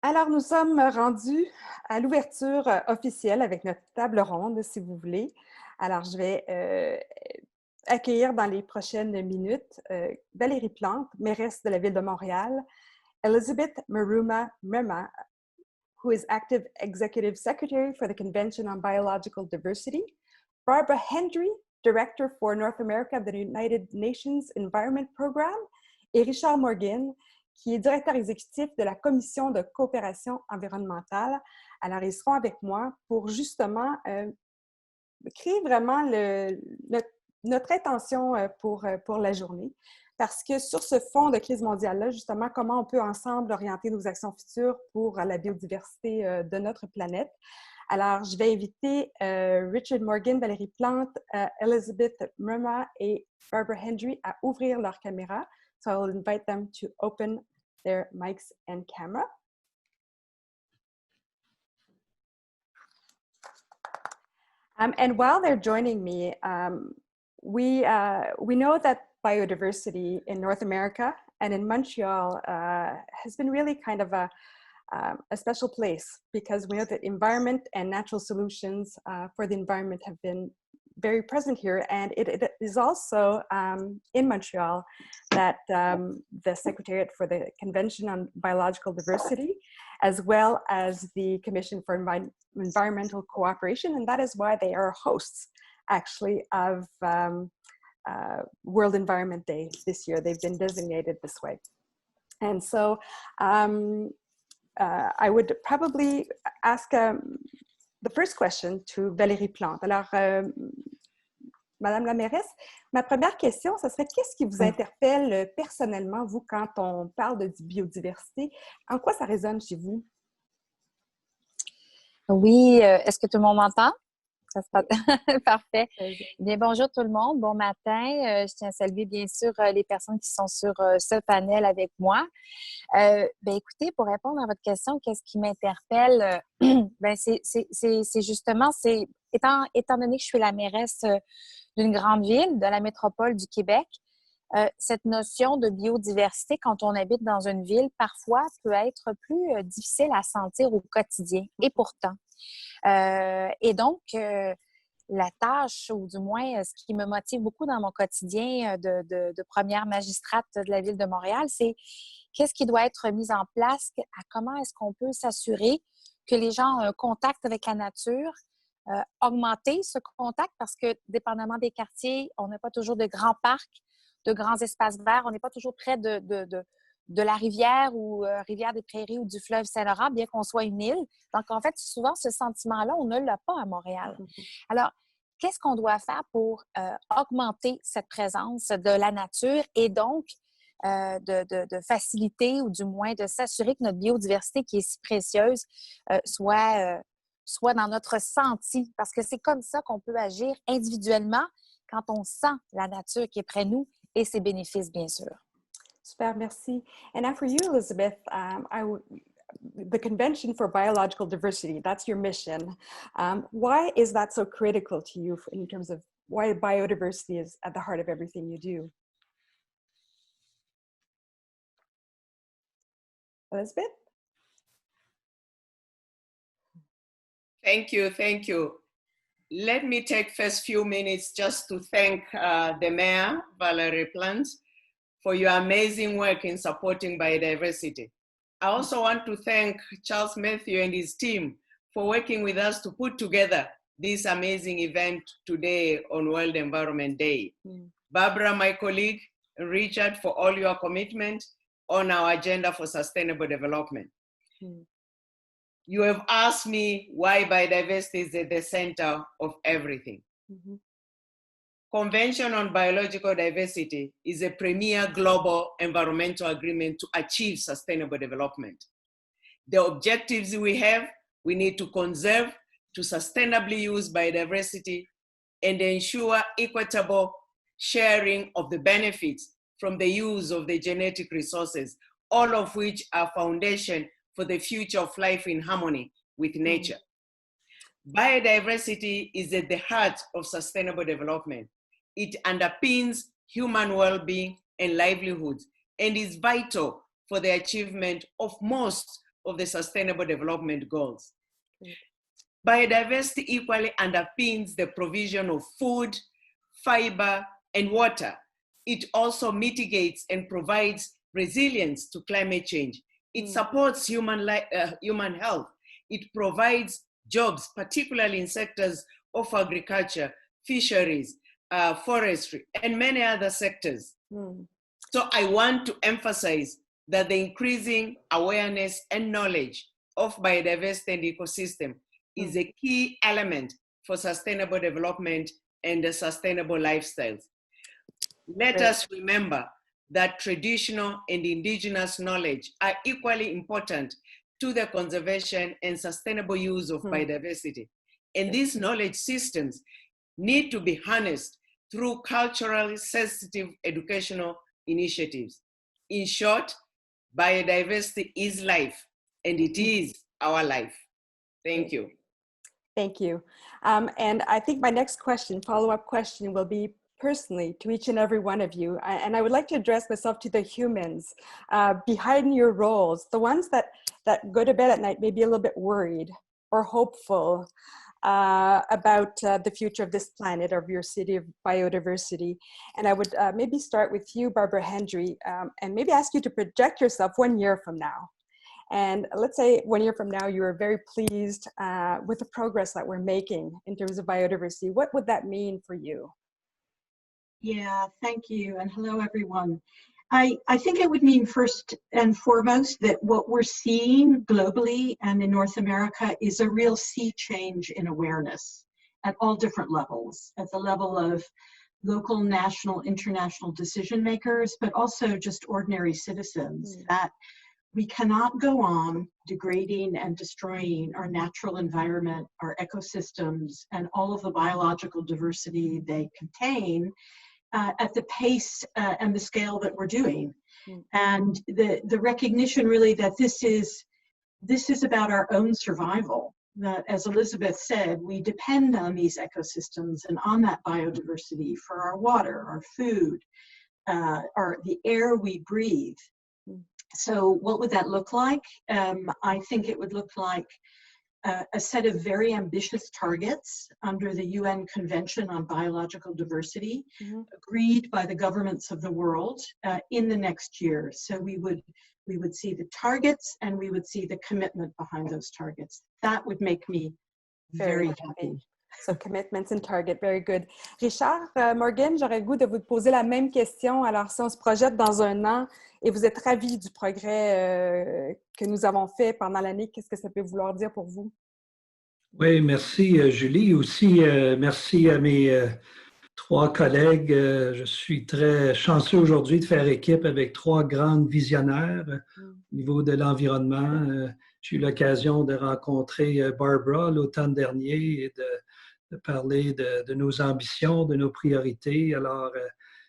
Alors, nous sommes rendus à l'ouverture officielle avec notre table ronde, si vous voulez. Alors, je vais accueillir dans les prochaines minutes Valérie Plante, mairesse de la Ville de Montréal, Elizabeth Maruma Mrema, who is active executive secretary for the Convention on Biological Diversity, Barbara Hendrie, director for North America of the United Nations Environment Program, et Richard Morgan, qui est directeur exécutif de la Commission de coopération environnementale. Alors, ils seront avec moi pour justement créer vraiment notre intention pour la journée. Parce que sur ce fond de crise mondiale-là, justement, comment on peut ensemble orienter nos actions futures pour la biodiversité de notre planète. Alors, je vais inviter Richard Morgan, Valérie Plante, Elizabeth Mrema et Barbara Hendrie à ouvrir leur caméra. So I will invite them to open their mics and camera. And while they're joining me, we know that biodiversity in North America and in Montreal has been really kind of a special place because we know that environment and natural solutions for the environment have been very present here. And it is also in Montreal that the Secretariat for the Convention on Biological Diversity, as well as the Commission for Environmental Cooperation, and that is why they are hosts, actually, of World Environment Day this year. They've been designated this way. And so I would probably ask the first question to Valérie Plante. Alors, Madame la mairesse, ma première question, ce serait qu'est-ce qui vous interpelle personnellement, vous, quand on parle de biodiversité? En quoi ça résonne chez vous? Oui, est-ce que tout le monde m'entend? Ça se passe parfait. Bien, bonjour tout le monde, bon matin. Je tiens à saluer bien sûr les personnes qui sont sur ce panel avec moi. Écoutez, pour répondre à votre question, qu'est-ce qui m'interpelle? C'est justement, étant donné que je suis la mairesse d'une grande ville, de la métropole du Québec, cette notion de biodiversité, quand on habite dans une ville, parfois peut être plus difficile à sentir au quotidien. Et pourtant. Et donc, la tâche, ou du moins ce qui me motive beaucoup dans mon quotidien de première magistrate de la Ville de Montréal, c'est qu'est-ce qui doit être mis en place, comment est-ce qu'on peut s'assurer que les gens ont un contact avec la nature, augmenter ce contact parce que, dépendamment des quartiers, on n'a pas toujours de grands parcs, de grands espaces verts, on n'est pas toujours près de la rivière ou rivière des Prairies ou du fleuve Saint-Laurent, bien qu'on soit une île. Donc, en fait, souvent, ce sentiment-là, on ne l'a pas à Montréal. Alors, qu'est-ce qu'on doit faire pour augmenter cette présence de la nature et donc de faciliter ou du moins de s'assurer que notre biodiversité qui est si précieuse soit dans notre senti? Parce que c'est comme ça qu'on peut agir individuellement quand on sent la nature qui est près de nous et ses bénéfices, bien sûr. Super, merci. And now for you, Elizabeth, the Convention for Biological Diversity, that's your mission. Why is that so critical to you in terms of why biodiversity is at the heart of everything you do? Elizabeth? Thank you. Let me take first few minutes just to thank the Mayor, Valérie Plante, for your amazing work in supporting biodiversity. I also want to thank Charles Matthew and his team for working with us to put together this amazing event today on World Environment Day. Barbara, my colleague, Richard, for all your commitment on our agenda for sustainable development. You have asked me why biodiversity is at the center of everything. Convention on Biological Diversity is a premier global environmental agreement to achieve sustainable development. The objectives we have, we need to conserve, to sustainably use biodiversity, and ensure equitable sharing of the benefits from the use of the genetic resources, all of which are foundation for the future of life in harmony with nature. Biodiversity is at the heart of sustainable development. It underpins human well-being and livelihoods and is vital for the achievement of most of the Sustainable Development Goals. Biodiversity equally underpins the provision of food, fiber, and water. It also mitigates and provides resilience to climate change. It supports human health. It provides jobs, particularly in sectors of agriculture, fisheries, forestry, and many other sectors. So I want to emphasize that the increasing awareness and knowledge of biodiversity and ecosystem is a key element for sustainable development and sustainable lifestyles. Let us remember that traditional and indigenous knowledge are equally important to the conservation and sustainable use of biodiversity. And these knowledge systems need to be harnessed through culturally sensitive educational initiatives. In short, biodiversity is life, and it is our life. Thank you. Thank you. And I think my next question, follow-up question, will be personally to each and every one of you. And I would like to address myself to the humans behind your roles, the ones that go to bed at night maybe a little bit worried or hopeful about the future of this planet, of your city of biodiversity. And I would maybe start with you, Barbara Hendrie, and maybe ask you to project yourself 1 year from now. And let's say 1 year from now, you are very pleased with the progress that we're making in terms of biodiversity. What would that mean for you? Yeah, thank you. And hello, everyone. I think it would mean first and foremost that what we're seeing globally and in North America is a real sea change in awareness at all different levels, at the level of local, national, international decision makers, but also just ordinary citizens, that we cannot go on degrading and destroying our natural environment, our ecosystems, and all of the biological diversity they contain at the pace and the scale that we're doing. And the recognition really that this is about our own survival. That, as Elizabeth said, we depend on these ecosystems and on that biodiversity for our water, our food, the air we breathe. So what would that look like? I think it would look like a set of very ambitious targets under the UN Convention on Biological Diversity, agreed by the governments of the world in the next year. So we would see the targets and we would see the commitment behind those targets. That would make me very happy. So commitments and target, very good. Richard, Morgan, j'aurais le goût de vous poser la même question. Alors, si on se projette dans 1 an et vous êtes ravis du progrès que nous avons fait pendant l'année, qu'est-ce que ça peut vouloir dire pour vous? Oui, merci Julie. Aussi, merci à mes 3 collègues. Je suis très chanceux aujourd'hui de faire équipe avec 3 grandes visionnaires au niveau de l'environnement. J'ai eu l'occasion de rencontrer Barbara l'automne dernier et de parler de nos ambitions, de nos priorités. Alors,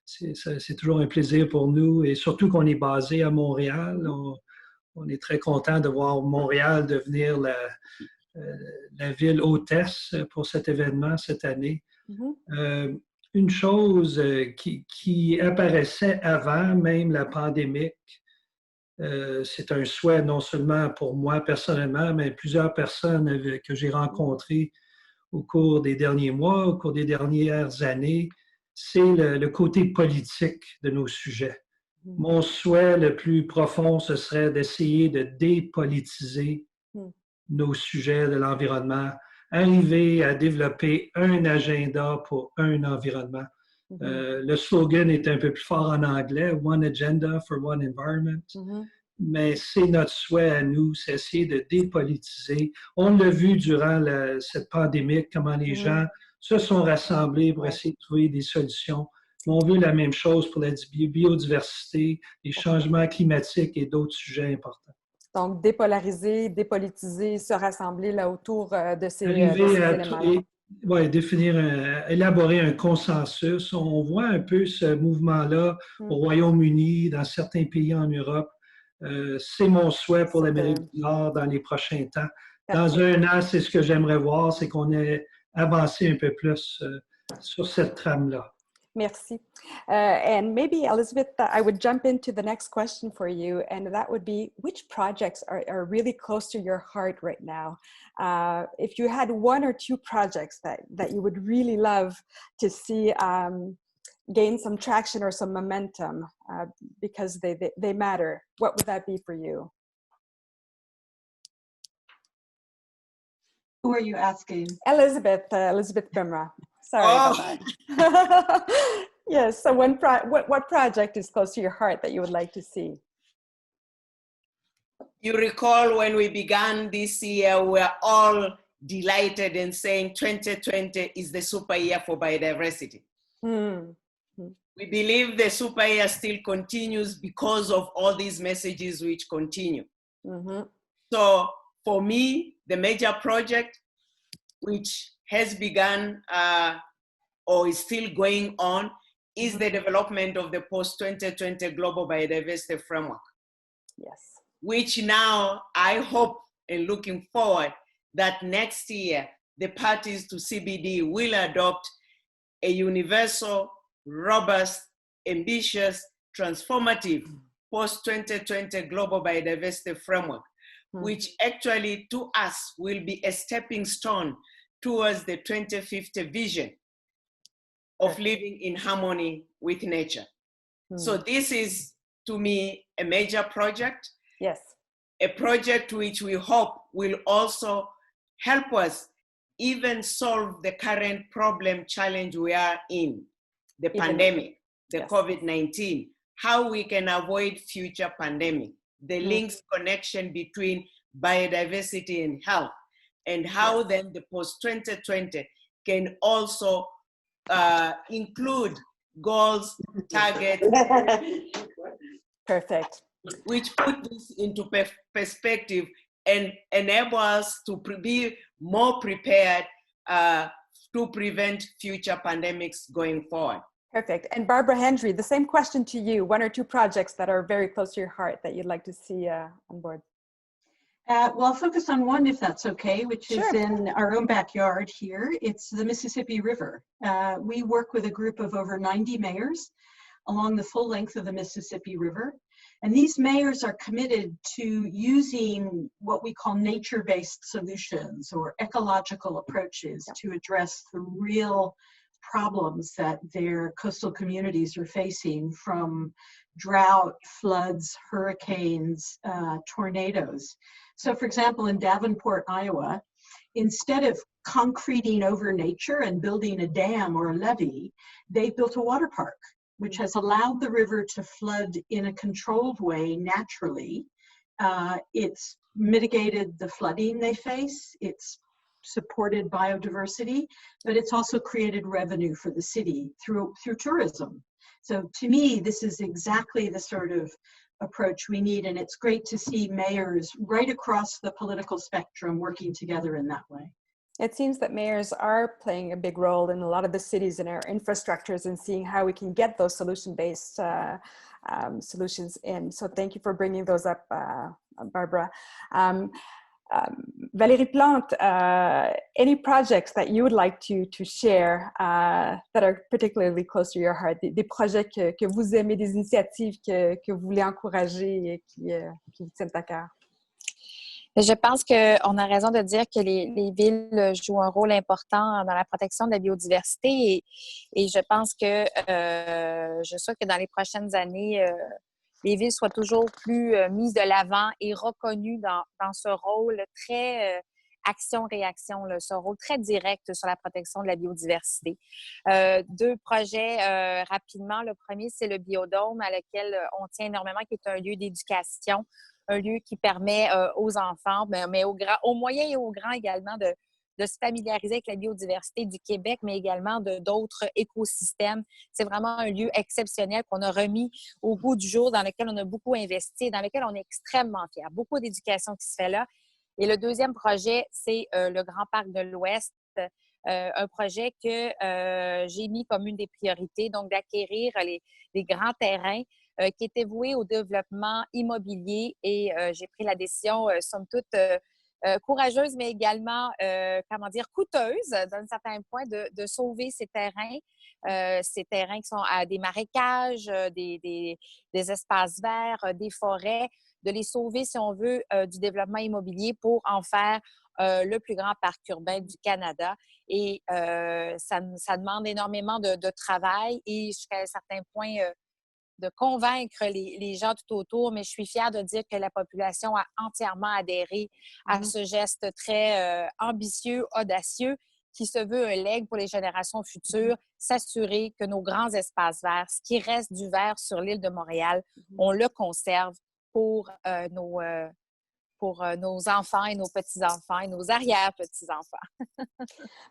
c'est toujours un plaisir pour nous et surtout qu'on est basé à Montréal. On est très content de voir Montréal devenir la ville hôtesse pour cet événement cette année. Une chose qui apparaissait avant même la pandémie, c'est un souhait non seulement pour moi personnellement, mais plusieurs personnes que j'ai rencontrées au cours des derniers mois, au cours des dernières années, c'est le côté politique de nos sujets. Mon souhait le plus profond, ce serait d'essayer de dépolitiser nos sujets de l'environnement, arriver à développer un agenda pour un environnement. Le slogan est un peu plus fort en anglais, One Agenda for One Environment. Mais c'est notre souhait à nous, c'est essayer de dépolitiser. On l'a vu durant cette pandémie, comment les gens se sont rassemblés pour essayer de trouver des solutions. On veut la même chose pour la biodiversité, les changements climatiques et d'autres sujets importants. Donc, dépolariser, dépolitiser, se rassembler là autour de ces éléments-là. Oui, élaborer un consensus. On voit un peu ce mouvement-là au Royaume-Uni, dans certains pays en Europe. C'est mon souhait pour l'Amérique du Nord dans les prochains temps. Dans 1 an, c'est ce que j'aimerais voir, c'est qu'on ait avancé un peu plus sur cette trame-là. Merci. And maybe, Elizabeth, I would jump into the next question for you, and that would be, which projects are really close to your heart right now? If you had one or two projects that you would really love to see gain some traction or some momentum because they matter, what would that be for you? Who are you asking? Elizabeth Mrema. Sorry about that. Yes, so what project is close to your heart that you would like to see? You recall when we began this year, we're all delighted in saying 2020 is the super year for biodiversity. Mm-hmm. We believe the super year still continues because of all these messages which continue. Mm-hmm. So for me, the major project which has begun or is still going on is the development of the post-2020 Global Biodiversity Framework. Yes. Which now I hope and looking forward that next year the parties to CBD will adopt a universal, robust, ambitious, transformative post-2020 Global Biodiversity Framework, which actually to us will be a stepping stone towards the 2050 vision of living in harmony with nature. So this is, to me, a major project. Yes. A project which we hope will also help us even solve the current problem challenge we are in, the pandemic, the COVID-19, how we can avoid future pandemic, the links connection between biodiversity and health, and how then the post-2020 can also include goals, targets. Perfect. Which put this into perspective and enable us to be more prepared to prevent future pandemics going forward. Perfect. And Barbara Hendrie, the same question to you. One or two projects that are very close to your heart that you'd like to see on board? Well, I'll focus on one, if that's okay, which is in our own backyard here. It's the Mississippi River. We work with a group of over 90 mayors along the full length of the Mississippi River. And these mayors are committed to using what we call nature-based solutions or ecological approaches to address the real problems that their coastal communities are facing, from drought, floods, hurricanes, tornadoes. So for example, in Davenport, Iowa, instead of concreting over nature and building a dam or a levee, they built a water park, which has allowed the river to flood in a controlled way naturally. It's mitigated the flooding they face, it's supported biodiversity, but it's also created revenue for the city through tourism. So to me, this is exactly the sort of approach we need, and it's great to see mayors right across the political spectrum working together in that way. It seems that mayors are playing a big role in a lot of the cities and our infrastructures and seeing how we can get those solution-based solutions in. So thank you for bringing those up, Barbara. Valérie Plante, any projects that you would like to share that are particularly close to your heart, des projets que vous aimez, des initiatives que vous voulez encourager et qui vous tiennent à cœur? Je pense qu'on a raison de dire que les villes jouent un rôle important dans la protection de la biodiversité et je pense que je souhaite que dans les prochaines années, les villes soient toujours plus mises de l'avant et reconnues dans ce rôle très action-réaction, ce rôle très direct sur la protection de la biodiversité. Deux projets rapidement. Le premier, c'est le biodôme à lequel on tient énormément, qui est un lieu d'éducation, un lieu qui permet aux enfants, mais aux moyens et aux grands également, de se familiariser avec la biodiversité du Québec, mais également d'autres écosystèmes. C'est vraiment un lieu exceptionnel qu'on a remis au goût du jour, dans lequel on a beaucoup investi, dans lequel on est extrêmement fiers. Beaucoup d'éducation qui se fait là. Et le deuxième projet, c'est le Grand Parc de l'Ouest, un projet que j'ai mis comme une des priorités, donc d'acquérir les grands terrains qui étaient voués au développement immobilier. Et j'ai pris la décision, somme toute, courageuse, mais également, comment dire, coûteuse d'un certain point de sauver ces terrains qui sont à des marécages, des espaces verts, des forêts, de les sauver, si on veut, du développement immobilier pour en faire le plus grand parc urbain du Canada. Et ça demande énormément de travail et jusqu'à un certain point de convaincre les gens tout autour, mais je suis fière de dire que la population a entièrement adhéré à ce geste très ambitieux, audacieux, qui se veut un legs pour les générations futures, s'assurer que nos grands espaces verts, ce qui reste du vert sur l'île de Montréal, on le conserve pour nos enfants et nos petits-enfants et nos arrière-petits-enfants.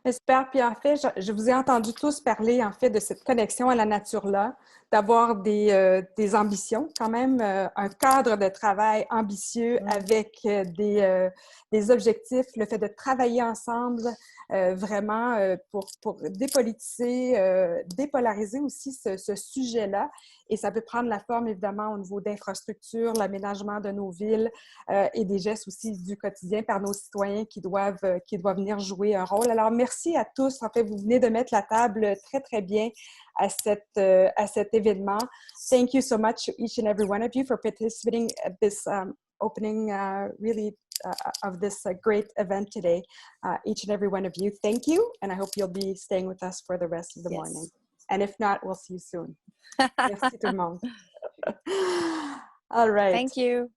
Mais super. Puis en fait, je vous ai entendu tous parler en fait de cette connexion à la nature-là, d'avoir des ambitions quand même, un cadre de travail ambitieux avec des objectifs, le fait de travailler ensemble vraiment pour dépolitiser, dépolariser aussi ce sujet-là. Et ça peut prendre la forme, évidemment, au niveau d'infrastructures, l'aménagement de nos villes et des gestes aussi du quotidien par nos citoyens qui doivent venir jouer un rôle. Alors, merci à tous. En fait, vous venez de mettre la table très, très bien à cet événement. Thank you so much to each and every one of you for participating at this opening of this great event today. Each and every one of you, thank you. And I hope you'll be staying with us for the rest of the morning. And if not, we'll see you soon. Merci tout le monde. All right. Thank you.